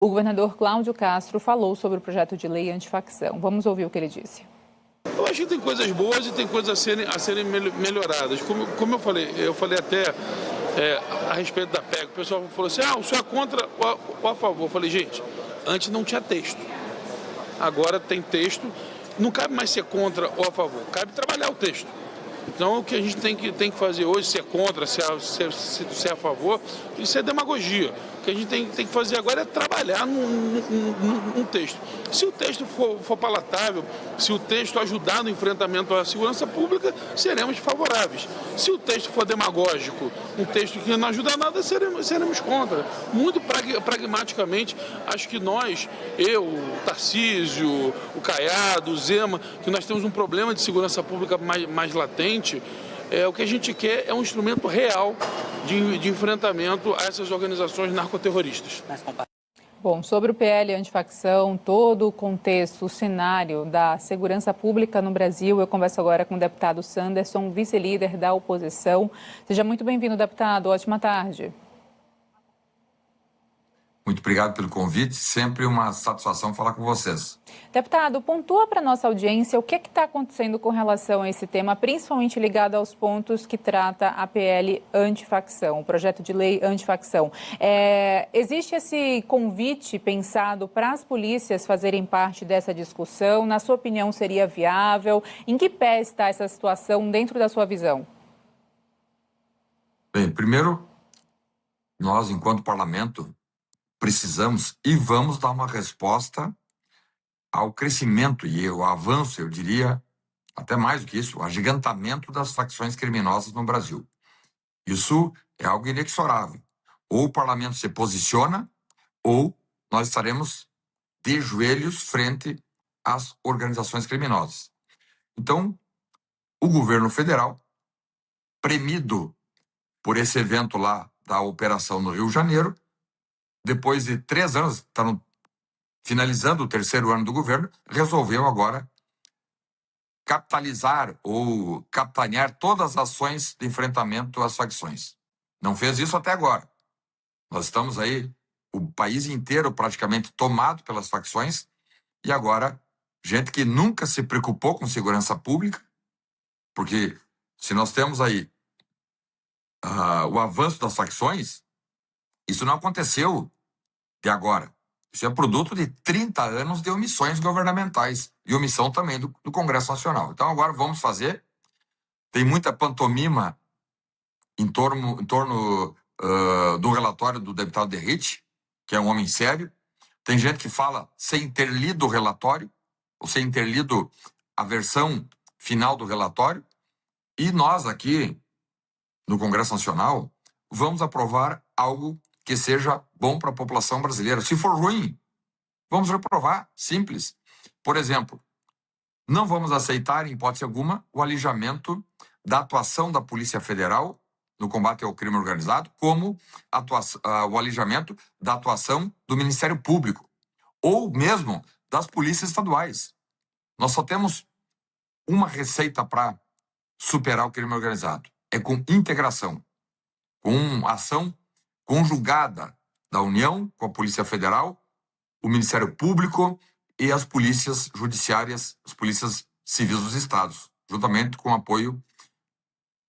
O governador Cláudio Castro falou sobre o projeto de lei antifacção. Vamos ouvir o que ele disse. Eu acho que tem coisas boas e tem coisas a serem melhoradas. Como eu falei até a respeito da PEC. O pessoal falou assim, o senhor é contra ou a favor? Eu falei, gente, antes não tinha texto. Agora tem texto. Não cabe mais ser contra ou a favor, cabe trabalhar o texto. Então, o que a gente tem que fazer hoje, se é contra, se é a favor, isso é demagogia. O que a gente tem que fazer agora é trabalhar num texto. Se o texto for palatável, se o texto ajudar no enfrentamento à segurança pública, seremos favoráveis. Se o texto for demagógico, um texto que não ajuda a nada, seremos contra. Muito pragmaticamente, acho que nós, eu, o Tarcísio, o Caiado, o Zema, que nós temos um problema de segurança pública mais latente. O que a gente quer é um instrumento real de enfrentamento a essas organizações narcoterroristas. Bom, sobre o PL antifacção, todo o contexto, o cenário da segurança pública no Brasil, eu converso agora com o deputado Sanderson, vice-líder da oposição. Seja muito bem-vindo, deputado. Ótima tarde. Muito obrigado pelo convite, sempre uma satisfação falar com vocês. Deputado, pontua para a nossa audiência o que está acontecendo com relação a esse tema, principalmente ligado aos pontos que trata a PL antifacção, o projeto de lei antifacção. Existe esse convite pensado para as polícias fazerem parte dessa discussão? Na sua opinião, seria viável? Em que pé está essa situação dentro da sua visão? Bem, primeiro, nós, enquanto parlamento, precisamos e vamos dar uma resposta ao crescimento e ao avanço, eu diria, até mais do que isso, o agigantamento das facções criminosas no Brasil. Isso é algo inexorável. Ou o parlamento se posiciona, ou nós estaremos de joelhos frente às organizações criminosas. Então, o governo federal, premido por esse evento lá da operação no Rio de Janeiro, depois de 3 anos, está finalizando o 3º ano do governo, resolveu agora capitalizar ou capitanear todas as ações de enfrentamento às facções. Não fez isso até agora. Nós estamos aí, o país inteiro praticamente tomado pelas facções, e agora, gente que nunca se preocupou com segurança pública, porque se nós temos aí o avanço das facções, isso não aconteceu de agora. Isso é produto de 30 anos de omissões governamentais e omissão também do Congresso Nacional. Então agora vamos fazer. Tem muita pantomima em torno do relatório do deputado Derrite, que é um homem sério. Tem gente que fala sem ter lido o relatório, ou sem ter lido a versão final do relatório. E nós aqui, no Congresso Nacional, vamos aprovar algo que seja bom para a população brasileira. Se for ruim, vamos reprovar, simples. Por exemplo, não vamos aceitar, em hipótese alguma, o alijamento da atuação da Polícia Federal no combate ao crime organizado, como o alijamento da atuação do Ministério Público, ou mesmo das polícias estaduais. Nós só temos uma receita para superar o crime organizado. É com integração, com ação conjugada da União com a Polícia Federal, o Ministério Público e as polícias judiciárias, as polícias civis dos estados, juntamente com o apoio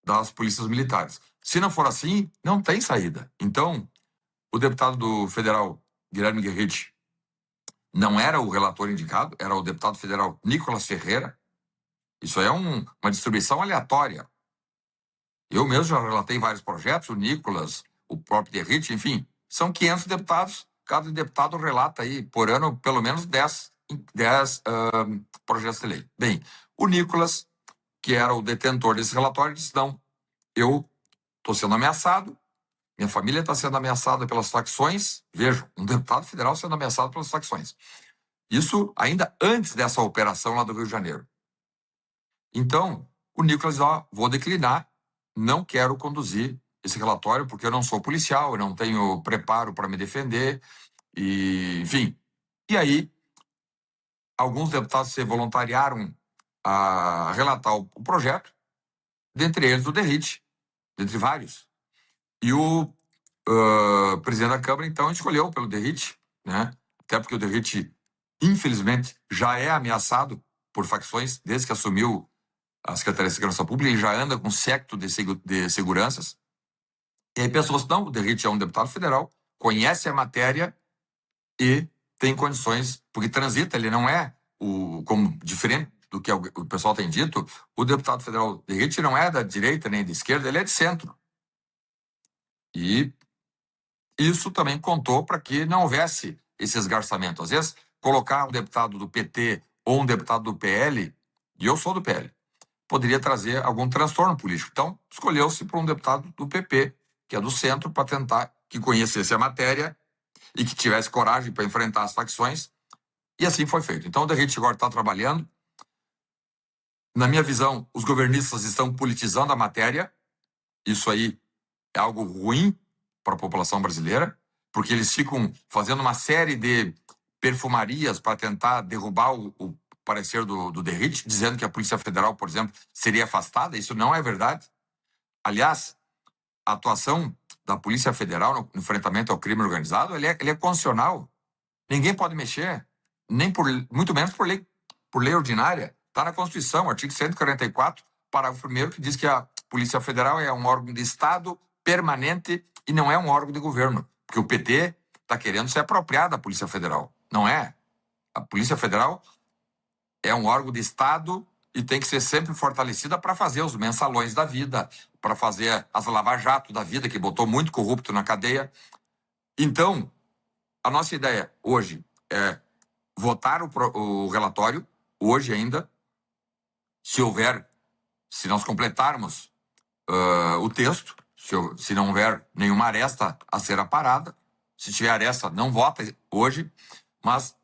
das polícias militares. Se não for assim, não tem saída. Então, o deputado federal Guilherme Guerrite não era o relator indicado, era o deputado federal Nicolas Ferreira. Isso é uma distribuição aleatória. Eu mesmo já relatei vários projetos, o Nicolas, o próprio Derrite, enfim, são 500 deputados, cada deputado relata aí, por ano, pelo menos 10 projetos de lei. Bem, o Nicolas, que era o detentor desse relatório, disse, não, eu estou sendo ameaçado, minha família está sendo ameaçada pelas facções, veja, um deputado federal sendo ameaçado pelas facções. Isso ainda antes dessa operação lá do Rio de Janeiro. Então, o Nicolas diz, vou declinar, não quero conduzir esse relatório, porque eu não sou policial, eu não tenho preparo para me defender, e, enfim. E aí, alguns deputados se voluntariaram a relatar o projeto, dentre eles o Derrite, dentre vários. E o presidente da Câmara, então, escolheu pelo Derrite, né? até porque o Derrite, infelizmente, já é ameaçado por facções desde que assumiu a Secretaria de Segurança Pública. Ele já anda com secto de seguranças. E aí pessoas, não, o Derrite é um deputado federal, conhece a matéria e tem condições, porque transita, ele não é, como diferente do que o pessoal tem dito, o deputado federal Derrite não é da direita nem da esquerda, ele é de centro. E isso também contou para que não houvesse esse esgarçamento. Às vezes, colocar um deputado do PT ou um deputado do PL, e eu sou do PL, poderia trazer algum transtorno político. Então, escolheu-se por um deputado do PP, que é do centro, para tentar que conhecesse a matéria e que tivesse coragem para enfrentar as facções, e assim foi feito. Então, o Derrite agora está trabalhando. Na minha visão, os governistas estão politizando a matéria. Isso aí é algo ruim para a população brasileira, porque eles ficam fazendo uma série de perfumarias para tentar derrubar o parecer do Derrite, dizendo que a Polícia Federal, por exemplo, seria afastada. Isso não é verdade. Aliás, a atuação da Polícia Federal no enfrentamento ao crime organizado, ele é constitucional. Ninguém pode mexer, nem muito menos por lei ordinária. Está na Constituição, artigo 144, parágrafo 1º, que diz que a Polícia Federal é um órgão de Estado permanente e não é um órgão de governo. Porque o PT está querendo se apropriar da Polícia Federal. Não é. A Polícia Federal é um órgão de Estado e tem que ser sempre fortalecida para fazer os mensalões da vida, para fazer as lava-jato da vida, que botou muito corrupto na cadeia. Então, a nossa ideia hoje é votar o relatório, hoje ainda, se nós completarmos o texto, se não houver nenhuma aresta a ser aparada. Se tiver aresta, não vota hoje, mas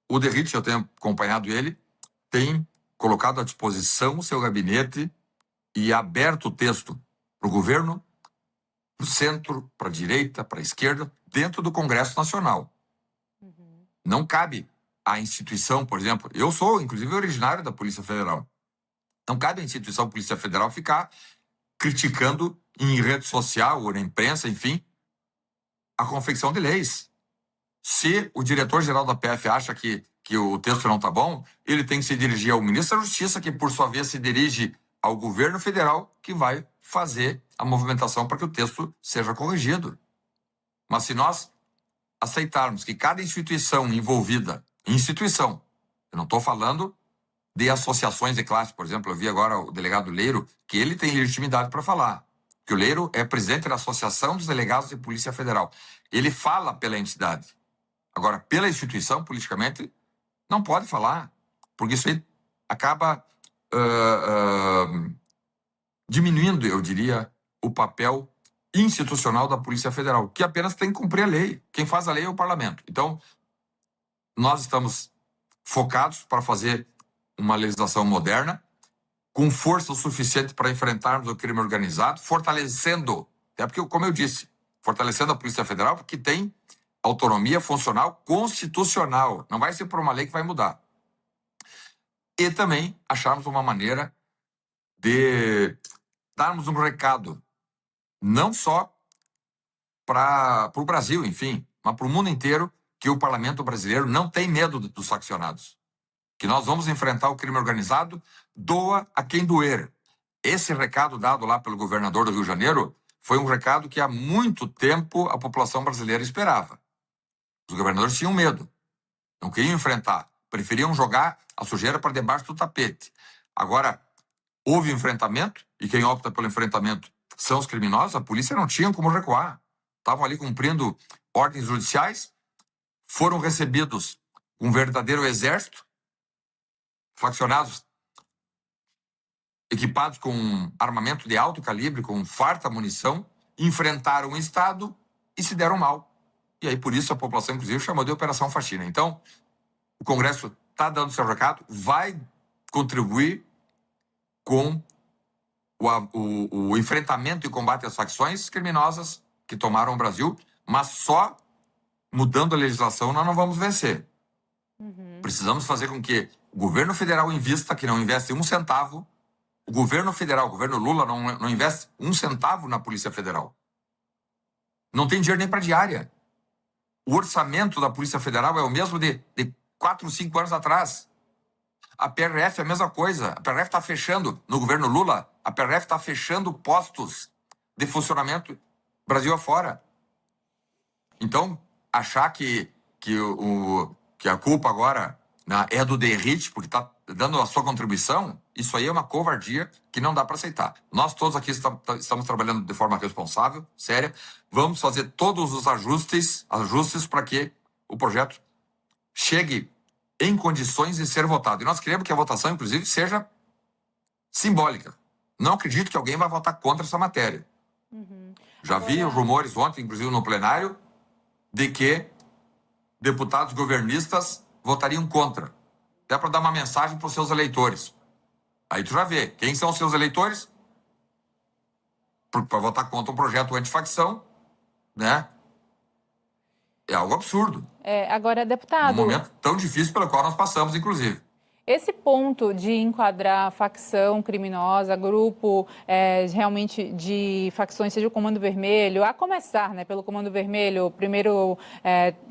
o Derrite, eu tenho acompanhado ele, tem colocado à disposição o seu gabinete e aberto o texto para o governo, para o centro, para a direita, para a esquerda, dentro do Congresso Nacional. Não cabe à instituição, por exemplo, eu sou, inclusive, originário da Polícia Federal. Não cabe à instituição Polícia Federal ficar criticando em rede social ou na imprensa, enfim, a confecção de leis. Se o diretor-geral da PF acha que o texto não está bom, ele tem que se dirigir ao ministro da Justiça, que, por sua vez, se dirige ao governo federal, que vai fazer a movimentação para que o texto seja corrigido. Mas se nós aceitarmos que cada instituição envolvida, eu não estou falando de associações de classe, por exemplo, eu vi agora o delegado Leiro, que ele tem legitimidade para falar, que o Leiro é presidente da Associação dos Delegados de Polícia Federal. Ele fala pela entidade. Agora, pela instituição, politicamente, não pode falar, porque isso aí acaba diminuindo, eu diria, o papel institucional da Polícia Federal, que apenas tem que cumprir a lei. Quem faz a lei é o parlamento. Então, nós estamos focados para fazer uma legislação moderna, com força o suficiente para enfrentarmos o crime organizado, fortalecendo, até porque, como eu disse, fortalecendo a Polícia Federal, porque tem autonomia funcional constitucional. Não vai ser por uma lei que vai mudar. E também acharmos uma maneira de darmos um recado, não só para o Brasil, enfim, mas para o mundo inteiro, que o parlamento brasileiro não tem medo dos faccionados. Que nós vamos enfrentar o crime organizado, doa a quem doer. Esse recado dado lá pelo governador do Rio de Janeiro foi um recado que há muito tempo a população brasileira esperava. Os governadores tinham medo, não queriam enfrentar, preferiam jogar a sujeira para debaixo do tapete. Agora, houve enfrentamento, e quem opta pelo enfrentamento são os criminosos, a polícia não tinha como recuar. Estavam ali cumprindo ordens judiciais, foram recebidos um verdadeiro exército, faccionados equipados com armamento de alto calibre, com farta munição, enfrentaram o Estado e se deram mal. E aí, por isso, a população, inclusive, chamou de Operação Faxina. Então, o Congresso está dando seu recado, vai contribuir com o enfrentamento e combate às facções criminosas que tomaram o Brasil, mas só mudando a legislação nós não vamos vencer. Precisamos fazer com que o governo federal invista, que não investe um centavo. O governo federal, o governo Lula, não investe um centavo na Polícia Federal. Não tem dinheiro nem para diária. O orçamento da Polícia Federal é o mesmo de 4, 5 anos atrás. A PRF é a mesma coisa. A PRF está fechando, no governo Lula, a PRF está fechando postos de funcionamento Brasil afora. Então, achar que a culpa agora, né, é do DERIT, porque está dando a sua contribuição, isso aí é uma covardia que não dá para aceitar. Nós todos aqui estamos trabalhando de forma responsável, séria. Vamos fazer todos os ajustes para que o projeto chegue em condições de ser votado. E nós queremos que a votação, inclusive, seja simbólica. Não acredito que alguém vai votar contra essa matéria. Já vi rumores ontem, inclusive no plenário, de que deputados governistas votariam contra. Até para dar uma mensagem para os seus eleitores. Aí tu já vê. Quem são os seus eleitores? Para votar contra um projeto antifacção, né? É algo absurdo. Agora, deputado... Num momento tão difícil pelo qual nós passamos, inclusive. Esse ponto de enquadrar facção criminosa, grupo realmente de facções, seja o Comando Vermelho, a começar, né, pelo Comando Vermelho, primeiro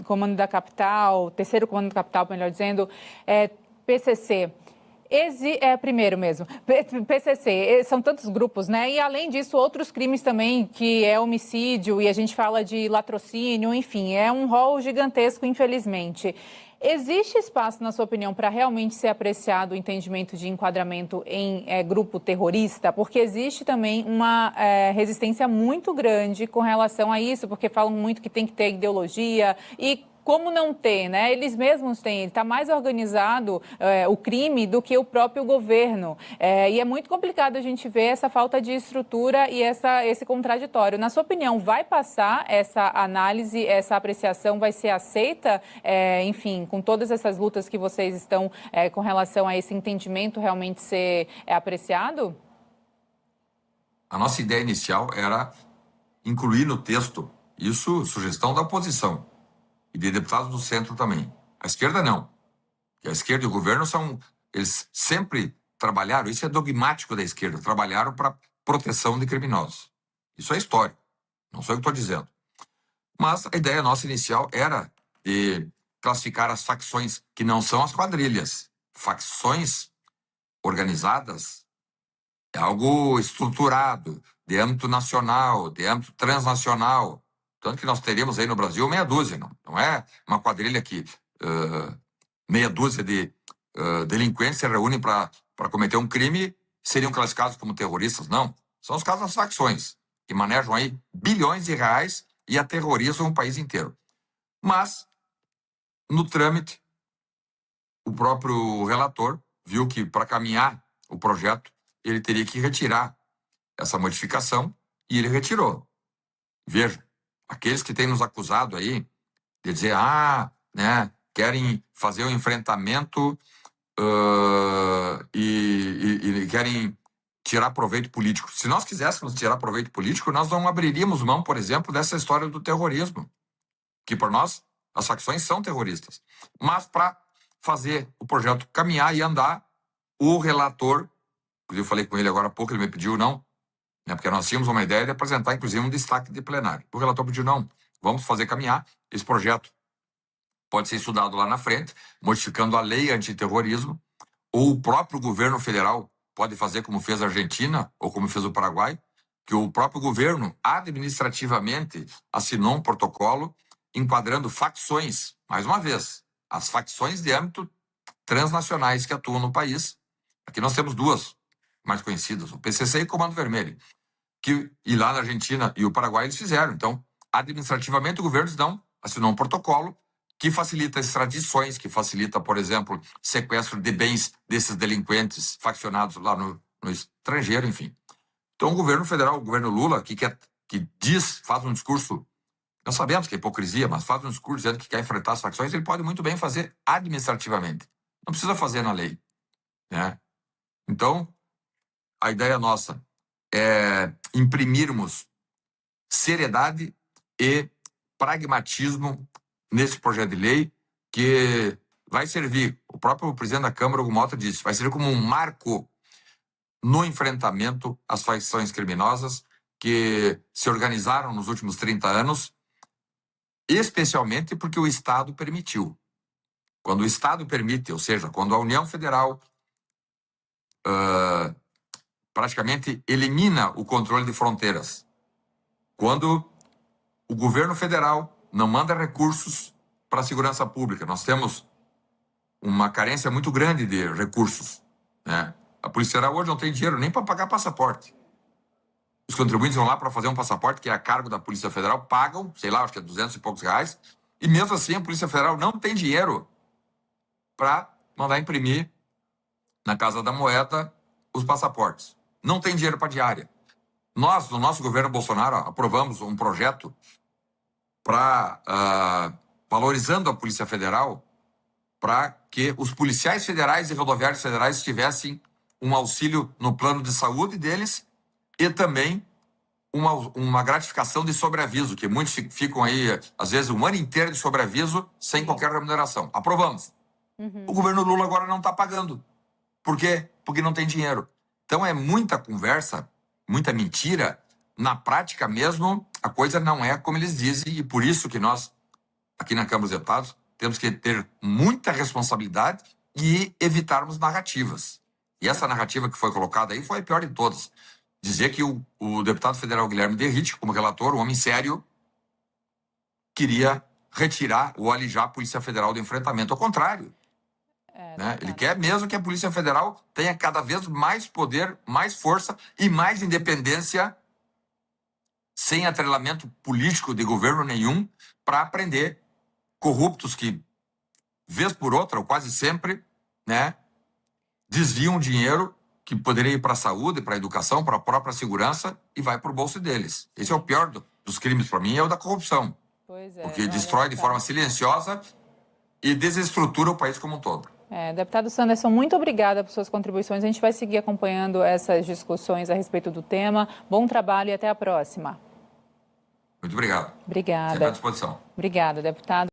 Comando da Capital, terceiro Comando da Capital, melhor dizendo, PCC... primeiro mesmo, PCC, são tantos grupos, né? E além disso, outros crimes também, que é homicídio, e a gente fala de latrocínio, enfim, é um rol gigantesco, infelizmente. Existe espaço, na sua opinião, para realmente ser apreciado o entendimento de enquadramento em grupo terrorista? Porque existe também uma resistência muito grande com relação a isso, porque falam muito que tem que ter ideologia e... Como não ter, né? Eles mesmos têm, está mais organizado o crime do que o próprio governo. E é muito complicado a gente ver essa falta de estrutura e esse contraditório. Na sua opinião, vai passar essa análise, essa apreciação, vai ser aceita, enfim, com todas essas lutas que vocês estão com relação a esse entendimento realmente ser apreciado? A nossa ideia inicial era incluir no texto, isso sugestão da oposição, e de deputados do centro também. A esquerda não. E a esquerda e o governo eles sempre trabalharam, isso é dogmático da esquerda, trabalharam para proteção de criminosos. Isso é história, não sou eu que estou dizendo. Mas a ideia nossa inicial era de classificar as facções, que não são as quadrilhas. Facções organizadas é algo estruturado, de âmbito nacional, de âmbito transnacional. Tanto que nós teríamos aí no Brasil meia dúzia, não é uma quadrilha que meia dúzia de delinquentes se reúnem para cometer um crime, seriam classificados como terroristas, não. São os casos das facções, que manejam aí bilhões de reais e aterrorizam o país inteiro. Mas, no trâmite, o próprio relator viu que para caminhar o projeto, ele teria que retirar essa modificação e ele retirou. Veja. Aqueles que têm nos acusado aí de dizer, né, querem fazer um enfrentamento e querem tirar proveito político. Se nós quiséssemos tirar proveito político, nós não abriríamos mão, por exemplo, dessa história do terrorismo, que por nós, as facções são terroristas. Mas para fazer o projeto caminhar e andar, o relator, eu falei com ele agora há pouco, ele me pediu não, porque nós tínhamos uma ideia de apresentar, inclusive, um destaque de plenário. O relator pediu, não, vamos fazer caminhar. Esse projeto pode ser estudado lá na frente, modificando a lei antiterrorismo, ou o próprio governo federal pode fazer como fez a Argentina, ou como fez o Paraguai, que o próprio governo administrativamente assinou um protocolo enquadrando facções, mais uma vez, as facções de âmbito transnacionais que atuam no país. Aqui nós temos duas mais conhecidas, o PCC e o Comando Vermelho, e lá na Argentina e o Paraguai eles fizeram. Então, administrativamente, o governo assinou um protocolo que facilita extradições, que facilita, por exemplo, sequestro de bens desses delinquentes faccionados lá no estrangeiro, enfim. Então, o governo federal, o governo Lula, que faz um discurso, nós sabemos que é hipocrisia, mas faz um discurso dizendo que quer enfrentar as facções, ele pode muito bem fazer administrativamente. Não precisa fazer na lei, né? Então, a ideia nossa é imprimirmos seriedade e pragmatismo nesse projeto de lei, que vai servir, o próprio presidente da Câmara, Hugo Mota, disse, vai servir como um marco no enfrentamento às facções criminosas que se organizaram nos últimos 30 anos especialmente porque o Estado permitiu. Quando o Estado permite, ou seja, quando a União Federal praticamente elimina o controle de fronteiras, quando o governo federal não manda recursos para a segurança pública, nós temos uma carência muito grande de recursos, né? A Polícia Federal hoje não tem dinheiro nem para pagar passaporte. Os contribuintes vão lá para fazer um passaporte que é a cargo da Polícia Federal, pagam, sei lá, acho que é 200 e poucos reais, e mesmo assim a Polícia Federal não tem dinheiro para mandar imprimir na Casa da Moeda os passaportes. Não tem dinheiro para diária. Nós, no nosso governo Bolsonaro, aprovamos um projeto para valorizando a Polícia Federal, para que os policiais federais e rodoviários federais tivessem um auxílio no plano de saúde deles e também uma gratificação de sobreaviso, que muitos ficam aí, às vezes, um ano inteiro de sobreaviso sem qualquer remuneração. Aprovamos. O governo Lula agora não está pagando. Por quê? Porque não tem dinheiro. Então é muita conversa, muita mentira. Na prática mesmo, a coisa não é como eles dizem, e por isso que nós, aqui na Câmara dos Deputados, temos que ter muita responsabilidade e evitarmos narrativas. E essa narrativa que foi colocada aí foi a pior de todas. Dizer que o deputado federal Guilherme Derrite, como relator, um homem sério, queria retirar ou alijar a Polícia Federal do enfrentamento. Ao contrário. Né? Ele quer mesmo que a Polícia Federal tenha cada vez mais poder, mais força e mais independência, sem atrelamento político de governo nenhum, para prender corruptos que, vez por outra, ou quase sempre, né, desviam dinheiro que poderia ir para a saúde, para a educação, para a própria segurança e vai para o bolso deles. Esse é o pior dos crimes para mim, é o da corrupção. Pois é, porque destrói de forma silenciosa e desestrutura o país como um todo. Deputado Sanderson, muito obrigada por suas contribuições. A gente vai seguir acompanhando essas discussões a respeito do tema. Bom trabalho e até a próxima. Muito obrigado. Obrigada. Sempre à disposição. Obrigada, deputado.